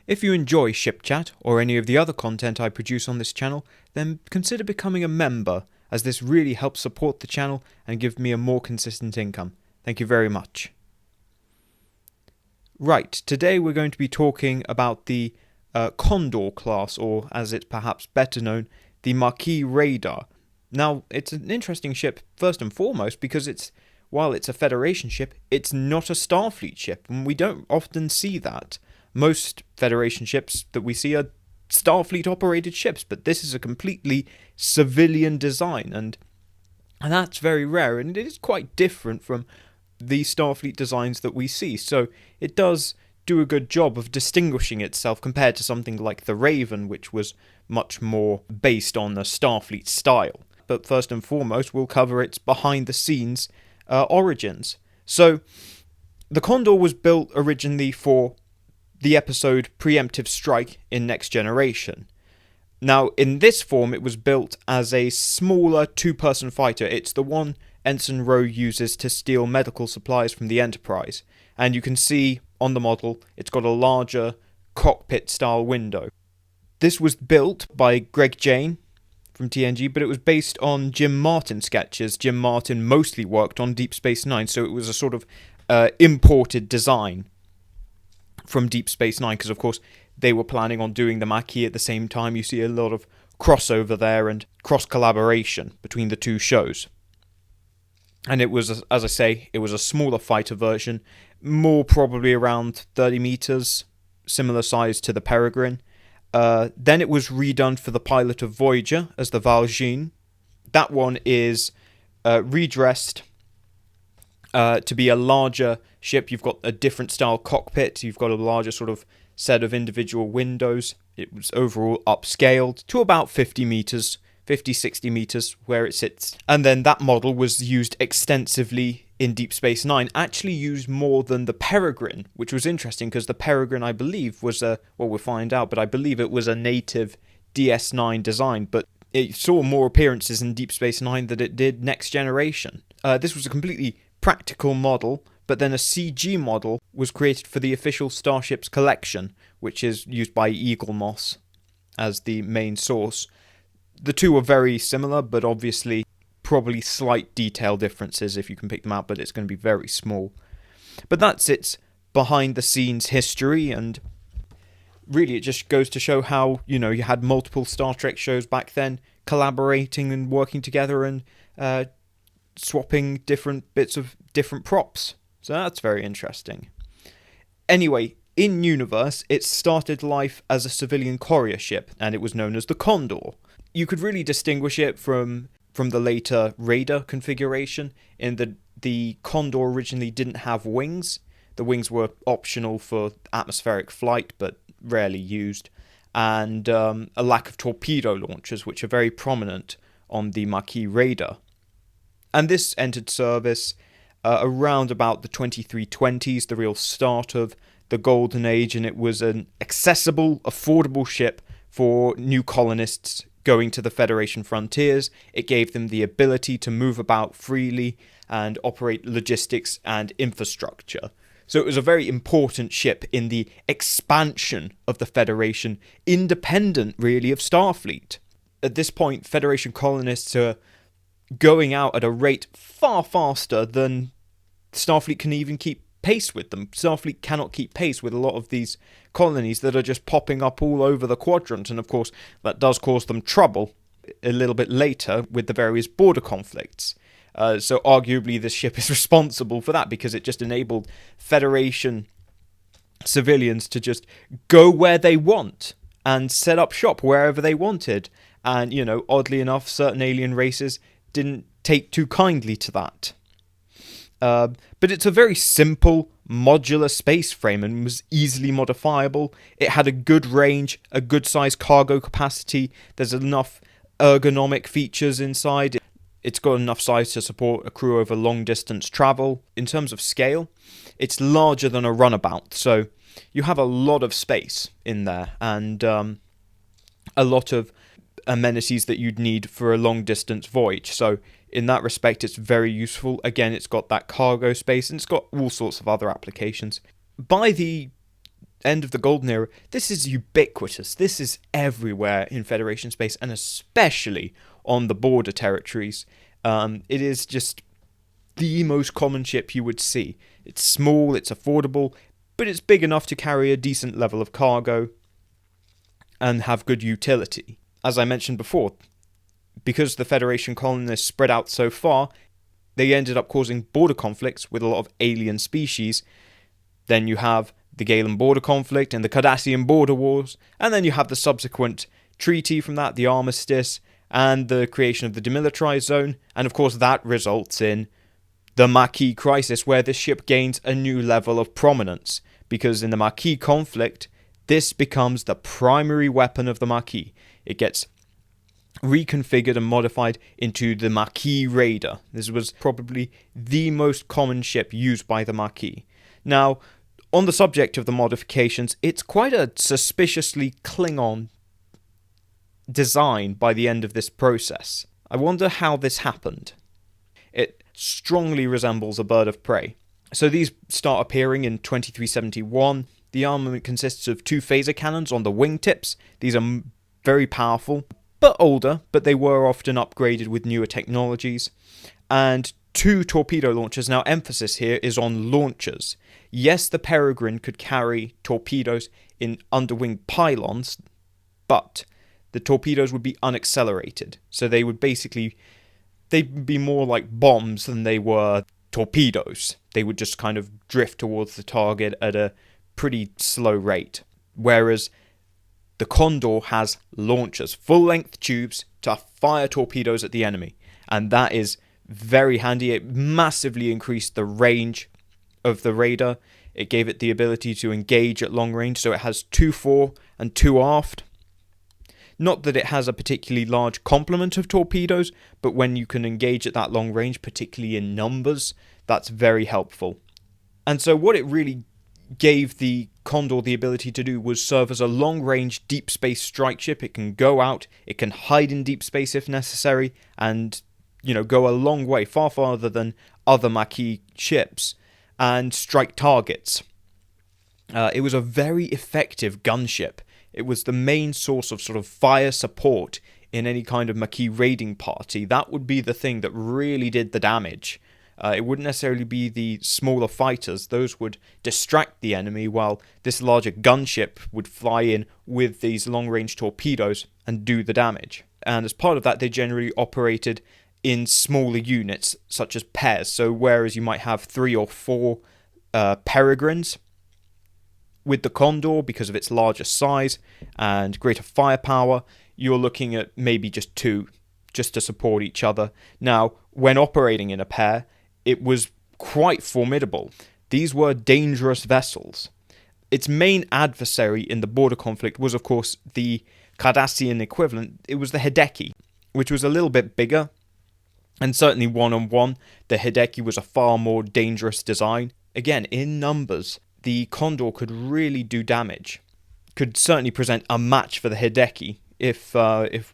If you enjoy Shipchat or any of the other content I produce on this channel, then consider becoming a member, as this really helps support the channel and give me a more consistent income. Thank you very much. Right, today we're going to be talking about the Condor Class, or as it's perhaps better known, the Maquis Raider. Now, it's an interesting ship first and foremost because while it's a Federation ship, it's not a Starfleet ship, and we don't often see that. Most Federation ships that we see are Starfleet-operated ships, but this is a completely civilian design, and that's very rare, and it is quite different from the Starfleet designs that we see, so it does do a good job of distinguishing itself compared to something like the Raven, which was much more based on the Starfleet style. But first and foremost, we'll cover its behind-the-scenes origins. So, the Condor was built originally for the episode Preemptive Strike in Next Generation. Now, in this form, it was built as a smaller two-person fighter. It's the one Ensign Rowe uses to steal medical supplies from the Enterprise. And you can see on the model, it's got a larger cockpit-style window. This was built by Greg Jane from TNG, but it was based on Jim Martin sketches. Jim Martin mostly worked on Deep Space Nine, so it was a sort of imported design from Deep Space Nine, because of course they were planning on doing the Maquis at the same time. You see a lot of crossover there and cross-collaboration between the two shows. And it was, as I say, it was a smaller fighter version, more probably around 30 meters, similar size to the Peregrine. Then it was redone for the pilot of Voyager as the Valjean. That one is redressed to be a larger ship. You've got a different style cockpit. You've got a larger sort of set of individual windows. It was overall upscaled to about 50 meters, 50-60 meters where it sits. And then that model was used extensively in Deep Space Nine, actually used more than the Peregrine, which was interesting because the Peregrine, I believe, was we'll find out, but I believe it was a native DS9 design, but it saw more appearances in Deep Space Nine than it did Next Generation. This was a completely practical model, but then a CG model was created for the official Starships collection, which is used by Eaglemoss as the main source. The two are very similar, but obviously probably slight detail differences if you can pick them out, but it's going to be very small. But that's its behind-the-scenes history, and really it just goes to show how, you had multiple Star Trek shows back then collaborating and working together and swapping different bits of different props. So that's very interesting. Anyway, in universe, it started life as a civilian courier ship, and it was known as the Condor. You could really distinguish it from the later Raider configuration in that the Condor originally didn't have wings. The wings were optional for atmospheric flight, but rarely used, and a lack of torpedo launchers, which are very prominent on the Maquis Raider. And this entered service around about the 2320s, the real start of the golden age, and it was an accessible, affordable ship for new colonists going to the Federation frontiers. It gave them the ability to move about freely and operate logistics and infrastructure. So it was a very important ship in the expansion of the Federation, independent really of Starfleet. At this point, Federation colonists are going out at a rate far faster than Starfleet can even keep pace with them. Starfleet cannot keep pace with a lot of these colonies that are just popping up all over the quadrant, and of course that does cause them trouble a little bit later with the various border conflicts. So arguably this ship is responsible for that, because it just enabled Federation civilians to just go where they want and set up shop wherever they wanted. And, oddly enough, certain alien races didn't take too kindly to that. But it's a very simple, modular space frame and was easily modifiable. It had a good range, a good sized cargo capacity. There's enough ergonomic features inside. It's got enough size to support a crew over long distance travel. In terms of scale, it's larger than a runabout, so you have a lot of space in there, and a lot of amenities that you'd need for a long distance voyage. So in that respect, it's very useful. Again, it's got that cargo space, and it's got all sorts of other applications. By the end of the Golden Era, this is ubiquitous. This is everywhere in Federation space, and especially on the border territories. It is just the most common ship you would see. It's small, it's affordable, but it's big enough to carry a decent level of cargo and have good utility. As I mentioned before, because the Federation colonists spread out so far, they ended up causing border conflicts with a lot of alien species. Then you have the Galen border conflict and the Cardassian border wars, and then you have the subsequent treaty from that, the armistice, and the creation of the demilitarized zone, and of course that results in the Maquis crisis, where this ship gains a new level of prominence, because in the Maquis conflict, this becomes the primary weapon of the Maquis. It gets reconfigured and modified into the Maquis Raider. This was probably the most common ship used by the Maquis. Now, on the subject of the modifications, it's quite a suspiciously Klingon design by the end of this process. I wonder how this happened. It strongly resembles a bird of prey. So these start appearing in 2371. The armament consists of 2 phaser cannons on the wingtips. These are very powerful, but older, but they were often upgraded with newer technologies. And 2 torpedo launchers. Now, emphasis here is on launchers. Yes, the Peregrine could carry torpedoes in underwing pylons, but the torpedoes would be unaccelerated. So they would they'd be more like bombs than they were torpedoes. They would just kind of drift towards the target at a pretty slow rate. Whereas the Condor has launchers, full-length tubes to fire torpedoes at the enemy. And that is very handy. It massively increased the range of the Raider. It gave it the ability to engage at long range, so it has 2 fore and 2 aft. Not that it has a particularly large complement of torpedoes, but when you can engage at that long range, particularly in numbers, that's very helpful. And so what it really gave the Condor the ability to do was serve as a long-range deep space strike ship. It can go out, it can hide in deep space if necessary, and go a long way, far farther than other Maquis ships, and strike targets. It was a very effective gunship. It was the main source of sort of fire support in any kind of Maquis raiding party. That would be the thing that really did the damage. It wouldn't necessarily be the smaller fighters. Those would distract the enemy, while this larger gunship would fly in with these long-range torpedoes and do the damage. And as part of that, they generally operated in smaller units, such as pairs. So whereas you might have 3 or 4 Peregrines, with the Condor, because of its larger size and greater firepower, you're looking at maybe just 2, just to support each other. Now, when operating in a pair, it was quite formidable. These were dangerous vessels. Its main adversary in the border conflict was, of course, the Cardassian equivalent. It was the Hideki, which was a little bit bigger, and certainly one-on-one, the Hideki was a far more dangerous design. Again, in numbers, the Condor could really do damage. Could certainly present a match for the Hideki if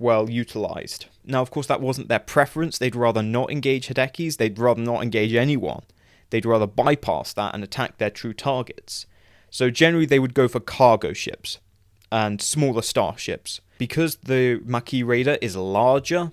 well utilized. Now, of course, that wasn't their preference. They'd rather not engage Hidekis. They'd rather not engage anyone. They'd rather bypass that and attack their true targets. So generally, they would go for cargo ships and smaller starships. Because the Maquis Raider is larger,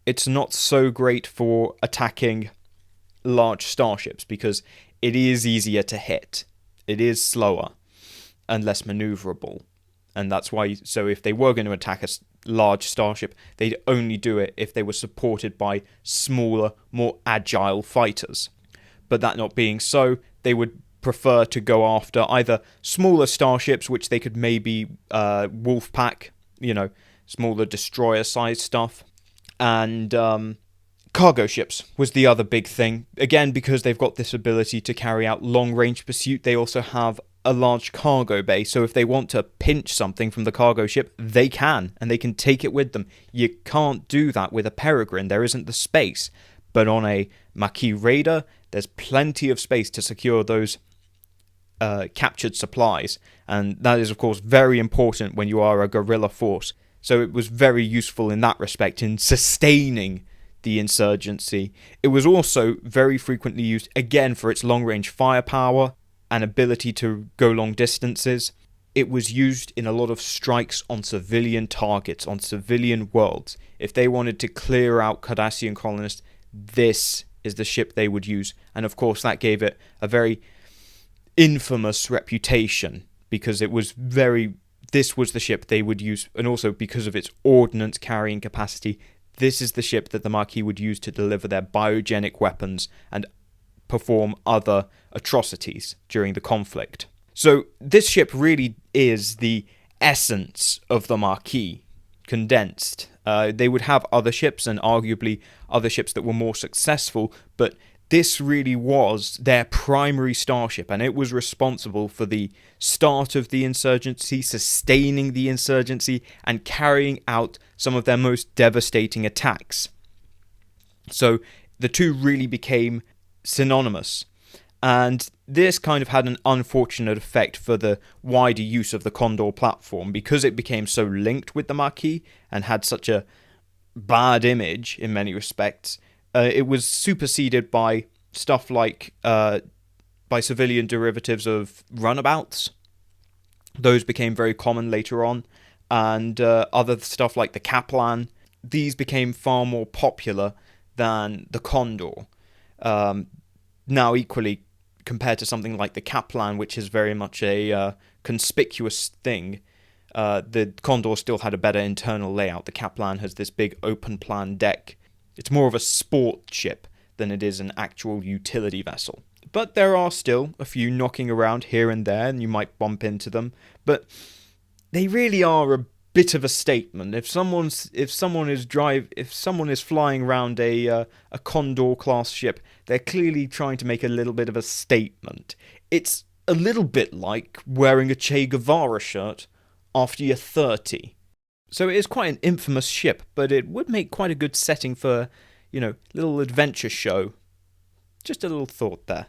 it's not so great for attacking large starships because it is easier to hit. It is slower and less maneuverable. And that's why, so if they were going to attack a large starship, they'd only do it if they were supported by smaller, more agile fighters. But that not being so, they would prefer to go after either smaller starships, which they could maybe wolf pack, smaller destroyer-sized stuff, and cargo ships was the other big thing. Again, because they've got this ability to carry out long-range pursuit, they also have a large cargo bay, so if they want to pinch something from the cargo ship, they can, and they can take it with them. You can't do that with a Peregrine. There isn't the space. But on a Maquis Raider, there's plenty of space to secure those captured supplies, and that is, of course, very important when you are a guerrilla force. So it was very useful in that respect, in sustaining the insurgency. It was also very frequently used, again, for its long-range firepower and ability to go long distances. it was used in a lot of strikes on civilian targets, on civilian worlds. If they wanted to clear out Cardassian colonists, this is the ship they would use. And of course, that gave it a very infamous reputation, because this was the ship they would use, and also because of its ordnance carrying capacity, this is the ship that the Maquis would use to deliver their biogenic weapons and perform other atrocities during the conflict. So this ship really is the essence of the Maquis, condensed. They would have other ships, and arguably other ships that were more successful, but this really was their primary starship, and it was responsible for the start of the insurgency, sustaining the insurgency, and carrying out some of their most devastating attacks. So the two really became synonymous, and this kind of had an unfortunate effect for the wider use of the Condor platform, because it became so linked with the Maquis and had such a bad image in many respects. It was superseded by stuff like by civilian derivatives of runabouts. Those became very common later on, and other stuff like the Kaplan. These became far more popular than the Condor. Now, equally, compared to something like the Kaplan, which is very much a conspicuous thing, the Condor still had a better internal layout. The Kaplan has this big open plan deck. It's more of a sport ship than it is an actual utility vessel. But there are still a few knocking around here and there, and you might bump into them. But they really are a bit of a statement. If someone is flying around a Condor Class ship, they're clearly trying to make a little bit of a statement. It's a little bit like wearing a Che Guevara shirt after you're 30. So it is quite an infamous ship, but it would make quite a good setting for, little adventure show. Just a little thought there.